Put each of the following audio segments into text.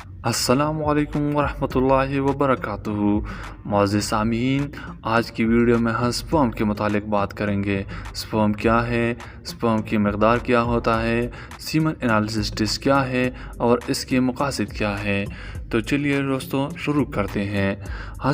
السلام علیکم ورحمۃ اللہ وبرکاتہ۔ معزز سامعین، آج کی ویڈیو میں ہم سپرم کے متعلق بات کریں گے۔ سپرم کیا ہے، سپرم کی مقدار کیا ہوتا ہے، سیمن انالیسس ٹیسٹ کیا ہے اور اس کے مقاصد کیا ہے۔ تو چلیے دوستوں شروع کرتے ہیں۔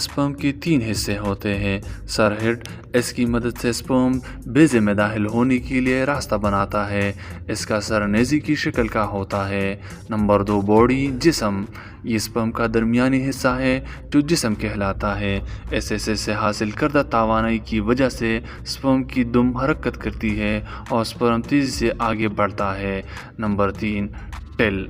سپرم کے 3 حصے ہوتے ہیں۔ سر ہیڈ اس کی مدد سے سپرم بیضے میں داخل ہونے کے لیے راستہ بناتا ہے۔ اس کا سر نیزی کی شکل کا ہوتا ہے۔ نمبر 2 باڈی، جسم۔ یہ سپرم کا درمیانی حصہ ہے جو جسم کہلاتا ہے۔ اس حصے سے حاصل کردہ توانائی کی وجہ سے سپرم کی دم حرکت کرتی ہے اور سپرم تیزی سے آگے بڑھتا ہے۔ نمبر 3 ٹیل،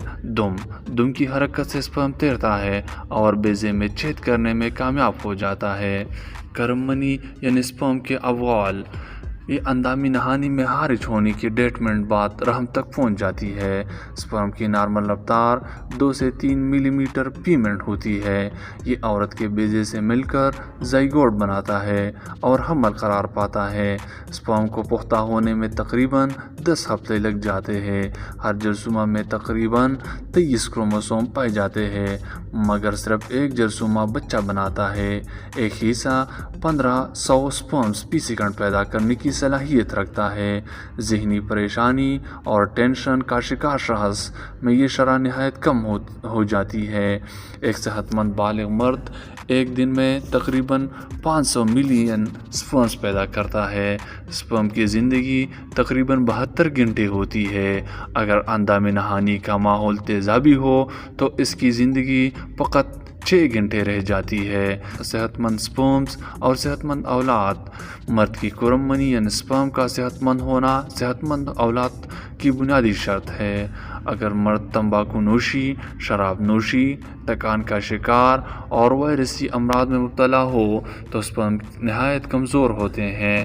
دم کی حرکت سے سپرم تیرتا ہے اور بیضے میں چھید کرنے میں کامیاب ہو جاتا ہے۔ کرم منی یعنی سپرم کے اوال، یہ اندامی نہانی میں خارج ہونے کے 1.5 منٹ بعد رحم تک پہنچ جاتی ہے۔ سپرم کی نارمل رفتار 2 سے 3 ملی میٹر فی منٹ ہوتی ہے۔ یہ عورت کے بیضے سے مل کر زائگوٹ بناتا ہے اور حمل قرار پاتا ہے۔ سپرم کو پختہ ہونے میں تقریباً 10 ہفتے لگ جاتے ہیں۔ ہر جرثومہ میں تقریباً 23 کروموسوم پائے جاتے ہیں، مگر صرف ایک جرثومہ بچہ بناتا ہے۔ ایک حصہ 1500 سپرمز فی سیکنڈ پیدا کرنے کی صلاحیت رکھتا ہے۔ ذہنی پریشانی اور ٹینشن کا شکار شخص میں یہ شرح نہایت کم ہو جاتی ہے۔ ایک صحت مند بالغ مرد ایک دن میں تقریباً 500 ملین سپرمز پیدا کرتا ہے۔ سپرم کی زندگی تقریباً 72 گھنٹے ہوتی ہے۔ اگر اندام نہانی کا ماحول تیزابی ہو تو اس کی زندگی فقط 6 گھنٹے رہ جاتی ہے۔ صحت مند سپرمز اور صحت مند اولاد۔ مرد کی کرم منی یعنی سپرم کا صحت مند ہونا صحت مند اولاد کی بنیادی شرط ہے۔ اگر مرد تمباکو نوشی، شراب نوشی، تکان کا شکار اور وائرسی امراض میں مبتلا ہو تو سپرم نہایت کمزور ہوتے ہیں۔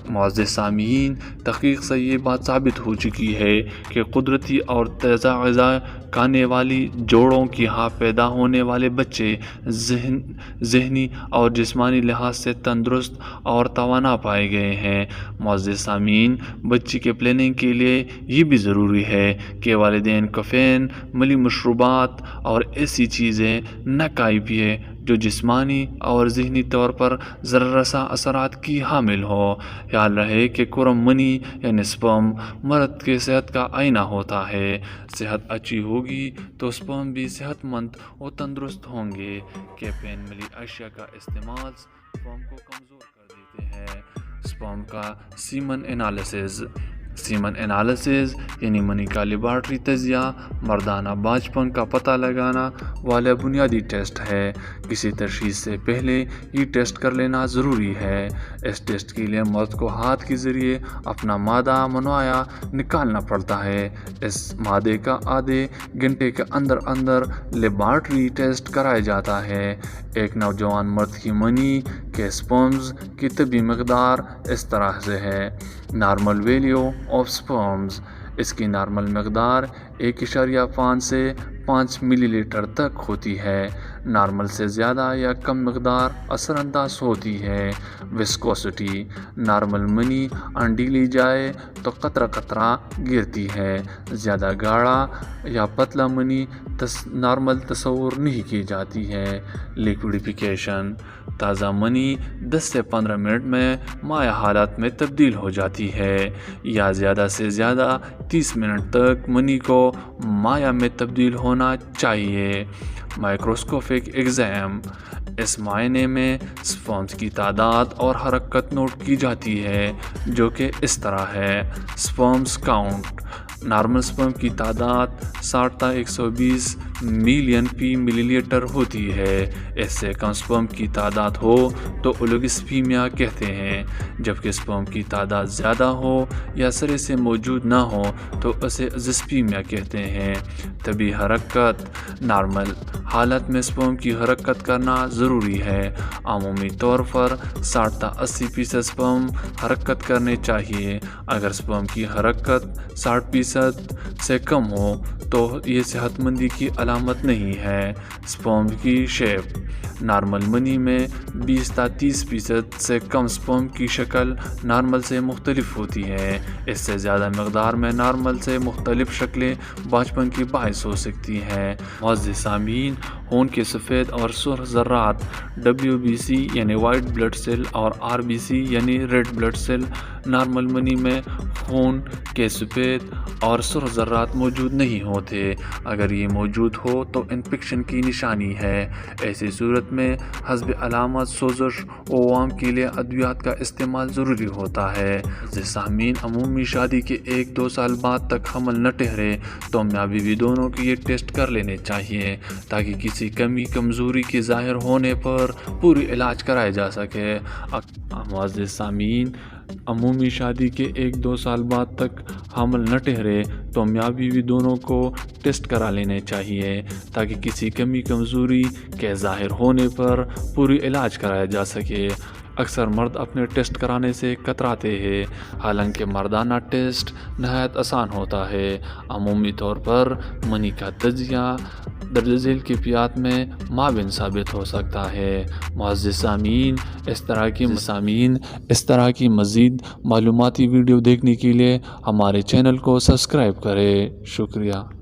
معزز سامعین، تحقیق سے یہ بات ثابت ہو چکی ہے کہ قدرتی اور تازہ غذا کھانے والی جوڑوں کی ہاں پیدا ہونے والے بچے ذہنی اور جسمانی لحاظ سے تندرست اور توانا پائے گئے ہیں۔ معزز سامعین، بچے کے پلاننگ کے لیے یہ بھی ضروری ہے کہ والدین کیفین ملی مشروبات اور ایسی چیزیں نہ کھائیں جو جسمانی اور ذہنی طور پر ضرر رساں اثرات کی حامل ہو۔ خیال رہے کہ کرم منی یعنی سپرم مرد کے صحت کا آئینہ ہوتا ہے۔ صحت اچھی ہوگی تو سپرم بھی صحت مند اور تندرست ہوں گے۔ کیفین ملی اشیاء کا استعمال سپرم کو کمزور کر دیتے ہیں۔ سپرم کا سیمن انالیسز یعنی منی کا لیبارٹری تجزیہ مردانہ بانجھپن کا پتہ لگانا والا بنیادی ٹیسٹ ہے۔ کسی تشخیص سے پہلے یہ ٹیسٹ کر لینا ضروری ہے۔ اس ٹیسٹ کے لیے مرد کو ہاتھ کے ذریعے اپنا مادہ منوعہ نکالنا پڑتا ہے۔ اس مادے کا آدھے گھنٹے کے اندر لیبارٹری ٹیسٹ کرایا جاتا ہے۔ ایک نوجوان مرد کی منی کے سپرمز کی طبی مقدار اس طرح سے ہے۔ نارمل ویلیو آف سپرمز، اس کی نارمل مقدار 1.5 سے 5 ملی لیٹر تک ہوتی ہے۔ نارمل سے زیادہ یا کم مقدار اثر انداز ہوتی ہے۔ وسکوسٹی، نارمل منی انڈی لی جائے تو قطرہ قطرہ گرتی ہے۔ زیادہ گاڑھا یا پتلا منی نارمل تصور نہیں کی جاتی ہے۔ لیکوڈیفیکیشن، تازہ منی 10 سے 15 منٹ میں مائع حالت میں تبدیل ہو جاتی ہے، یا زیادہ سے زیادہ 30 منٹ تک منی کو مائع میں تبدیل ہونا چاہیے۔ مائکروسکوپک ایگزام، اس معائنے میں سپرمز کی تعداد اور حرکت نوٹ کی جاتی ہے، جو کہ اس طرح ہے۔ سپرمز کاؤنٹ، نارمل سپرم کی تعداد 60 تا 120 ملین فی ملی لیٹر ہوتی ہے۔ اس سے کم سپرم کی تعداد ہو تو اولیگوسپیمیا کہتے ہیں، جبکہ سپرم کی تعداد زیادہ ہو یا سرے سے موجود نہ ہو تو اسے ازوسپیمیا کہتے ہیں۔ طبی حرکت، نارمل حالت میں سپرم کی حرکت کرنا ضروری ہے۔ عمومی طور پر 60 تا 80% سپرم حرکت کرنے چاہیے۔ اگر سپرم کی حرکت 60% سے کم ہو تو یہ صحت مندی کی علامت نہیں ہے۔ سپرم کی شیپ: نارمل منی میں 20 تا 30% سے کم سپرم کی شکل نارمل سے مختلف ہوتی ہے۔ اس سے زیادہ مقدار میں نارمل سے مختلف شکلیں بچپن کی باعث ہو سکتی ہیں۔ معزز سامعین، خون کے سفید اور سرخ ذرات WBC یعنی وائٹ بلڈ سیل اور RBC یعنی ریڈ بلڈ سیل نارمل منی میں خون کے سفید اور سرخ ذرات موجود نہیں ہوتے۔ اگر یہ موجود ہو تو انفیکشن کی نشانی ہے۔ ایسی صورت میں حسب علامت سوزش عوام کے لیے ادویات کا استعمال ضروری ہوتا ہے۔ سامعین، عمومی شادی کے 1-2 سال بعد تک حمل نہ ٹھہرے تو میاں بیوی دونوں کے یہ ٹیسٹ کر لینے چاہیے تاکہ کسی کمی کمزوری کے ظاہر ہونے پر پوری علاج کرایا جا سکے۔ معزز سامعین، عمومی شادی کے 1-2 سال بعد تک حمل نہ ٹھہرے تو میاں بیوی دونوں کو ٹیسٹ کرا لینے چاہیے تاکہ کسی کمی کمزوری کے ظاہر ہونے پر پوری علاج کرایا جا سکے۔ اکثر مرد اپنے ٹیسٹ کرانے سے کتراتے ہیں، حالانکہ مردانہ ٹیسٹ نہایت آسان ہوتا ہے۔ عمومی طور پر منی کا تجزیہ درجہ ذیل کیفیات میں معاون ثابت ہو سکتا ہے۔ معزز سامعین، اس طرح کی مزید معلوماتی ویڈیو دیکھنے کے لیے ہمارے چینل کو سبسکرائب کریں۔ شکریہ۔